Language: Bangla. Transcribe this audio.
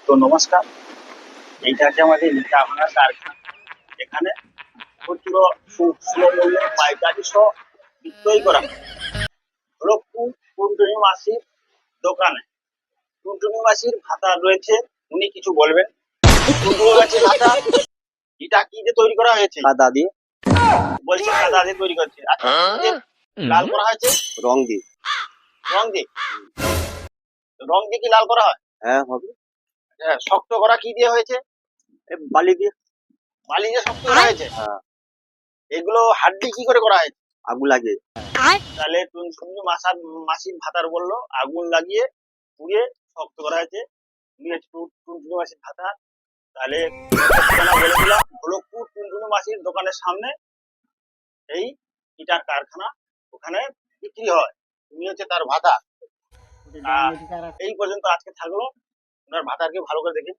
তো নমস্কার, এইটা হচ্ছে আমাদের ইটা ভাঙার কারখানা। এখানে প্রচুর সুলভ মূল্যে পাইকারি সহ বিক্রয় করা হয়। হলো টুনটুনি মাসির দোকানে। টুনটুনি মাসির ভাতা রয়েছে, উনি কিছু বলবেন। টুনটুনি মাসির ভাতা এটা কি দিয়ে তৈরি করা হয়েছে? কাদা দিয়ে, বলছে কাদা দিয়ে তৈরি করছে। আচ্ছা, কি দিয়ে লাল করা হয়েছে? রং দিয়ে। রং দিয়ে। রং দিয়ে কি লাল করা হয়? হ্যাঁ, হবে। হ্যাঁ, শক্ত করা কি দিয়ে হয়েছে? বালি দিয়ে। বালি দিয়ে শক্ত করা হয়েছে। হ্যাঁ, এগুলো হাড্ডি কি করে করা হয়েছে? আগুন লাগে। তাহলে টুনটুনি মাসির ভাতার বললো আগুন লাগিয়ে পুড়িয়ে শক্ত করা হয়েছে। উনি হচ্ছে টুনটুনি মাসির ভাতা। তাহলে ঠিকানা বলে দিলাম, হলকপুর টুনটুনি মাসির দোকানের সামনে এই ইটার কারখানা, ওখানে বিক্রি হয়। উনি হচ্ছে তার ভাতা। এই পর্যন্ত আজকে থাকলো। ওনার ভাতারকে ভালো করে দেখে